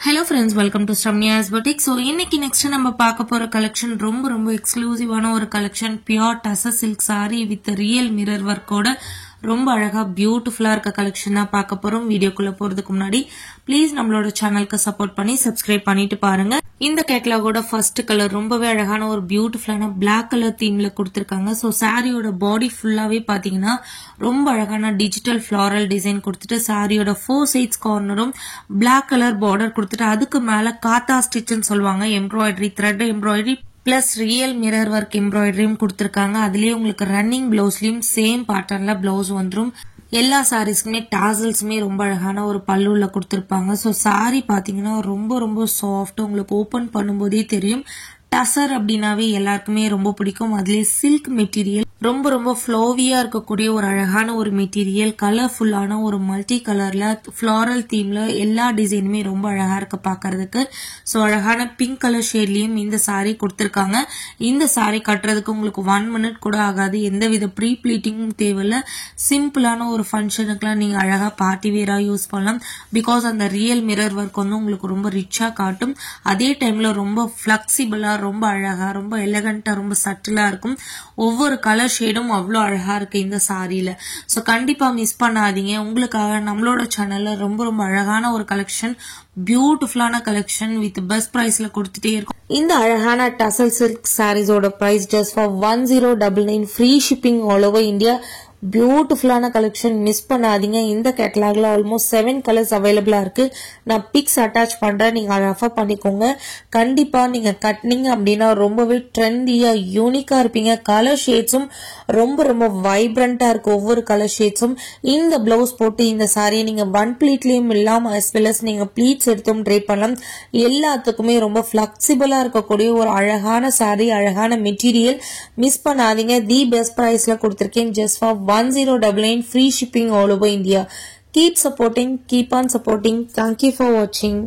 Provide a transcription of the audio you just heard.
Hello friends, welcome to Sramya's Boutique. So இன்னைக்கு next நம்ம பார்க்க போற collection ரொம்ப எக்ஸ்க்ளூசிவான ஒரு collection, pure tussar silk saree with real mirror work ஓட ரொம்ப அழகா பியூட்டிஃபுல்லா இருக்க கலெக்ஷன் தான் பார்க்க போறோம். வீடியோக்குள்ள போறதுக்கு முன்னாடி ப்ளீஸ் நம்மளோட சேனலுக்கு சப்போர்ட் பண்ணி சப்ஸ்கிரைப் பண்ணிட்டு பாருங்க. இந்த கேட்டலாகோட ஃபர்ஸ்ட் கலர் ரொம்பவே அழகான ஒரு பியூட்டிஃபுல்லான பிளாக் கலர் தீம்ல கொடுத்திருக்காங்க. சோ சாரியோட பாடி ஃபுல்லாவே பாத்தீங்கன்னா ரொம்ப அழகான டிஜிட்டல் ஃபிளாரல் டிசைன் கொடுத்துட்டு சாரியோட 4 சைட்ஸ் கார்னரும் பிளாக் கலர் பார்டர் கொடுத்துட்டு அதுக்கு மேல காத்தா ஸ்டிச்னு சொல்லுவாங்க, embroidery thread embroidery plus real mirror work எம்ப்ராய்டரியும் கொடுத்திருக்காங்க. அதுலயே உங்களுக்கு ரன்னிங் பிளவுஸ்லயும் சேம் பேட்டர்ன்ல பிளவுஸ் வந்துரும். எல்லா சாரீஸ்க்குமே டாசல்ஸுமே ரொம்ப அழகான ஒரு பல்லுல கொடுத்திருப்பாங்க. சோ சாரி பாத்தீங்கன்னா ரொம்ப சாஃப்ட், உங்களுக்கு ஓபன் பண்ணும்போதே தெரியும். டசர் அப்படின்னாவே எல்லாருக்குமே ரொம்ப பிடிக்கும். அதுலயே சில்க் மெட்டீரியல் ரொம்ப ஃப்ளோவியா இருக்கக்கூடிய ஒரு அழகான ஒரு மெட்டீரியல், கலர்ஃபுல்லான ஒரு மல்டி கலர்ல ஃபிளாரல் தீம்ல எல்லா டிசைனுமே ரொம்ப அழகா இருக்கு பாக்குறதுக்கு. சோ அழகான பிங்க் கலர் ஷேட்லயும் இந்த சாரி கொடுத்திருக்காங்க. இந்த சாரி கட்டுறதுக்கு உங்களுக்கு 1 மினிட் கூட ஆகாது. எந்தவித ப்ரீ ப்ளீட்டிங்கும் தேவையில்ல. சிம்பிளான ஒரு ஃபங்க்ஷனுக்குலாம் நீங்க அழகா பார்ட்டி வேரா யூஸ் பண்ணலாம். பிகாஸ் அந்த ரியல் மிரர் ஒர்க் வந்து உங்களுக்கு ரொம்ப ரிச்சா காட்டும். அதே டைம்ல ரொம்ப பிளெக்சிபிளா, ரொம்ப அழகா, ரொம்ப எலகண்டா, ரொம்ப சட்டிலா இருக்கும். ஒவ்வொரு கலர் ஷேடும் அவ்வளவு அழகா இருக்கு இந்த சாரியில. சோ கண்டிப்பா மிஸ் பண்ணாதீங்க. உங்களுக்காக நம்மளோட சேனல்ல ரொம்ப அழகான ஒரு கலெக்ஷன், பியூட்டிஃபுல்லான கலெக்ஷன் வித் பெஸ்ட் பிரைஸ்ல கொடுத்துட்டே இருக்கும். இந்த அழகான டசல் சில்க் சாரீஸோட price just for 1099, free shipping all over India. பியூட்டிஃபுல்லான கலெக்ஷன், மிஸ் பண்ணாதீங்க. இந்த கேட்டலாக்ல ஆல்மோஸ்ட் 7 கலர்ஸ் அவைலபிளா இருக்கு. நான் பிக்ஸ் அட்டாச் பண்றேன், நீங்க ரெஃபர் பண்ணிக்கோங்க. கண்டிப்பா நீங்க கட்டினீங்க அப்படின்னா ரொம்பவே ட்ரெண்டியா யூனிக்கா இருப்பீங்க. கலர் ஷேட்ஸும் ரொம்ப வைப்ரண்டா இருக்கு. ஒவ்வொரு கலர் ஷேட்ஸும் இந்த பிளவுஸ் போட்டு இந்த சாரியை நீங்க 1 ப்ளீட்லயும் இல்லாம as well as நீங்க ப்ளீட்ஸ் எடுத்தும் ட்ரை பண்ணலாம். எல்லாத்துக்குமே ரொம்ப பிளெக்சிபிளா இருக்கக்கூடிய ஒரு அழகான சாரி, அழகான மெட்டீரியல். மிஸ் பண்ணாதீங்க. தி பெஸ்ட் பிரைஸ்ல கொடுத்திருக்கேன் just for 1099, free shipping all over India. Keep supporting, keep on supporting. Thank you for watching.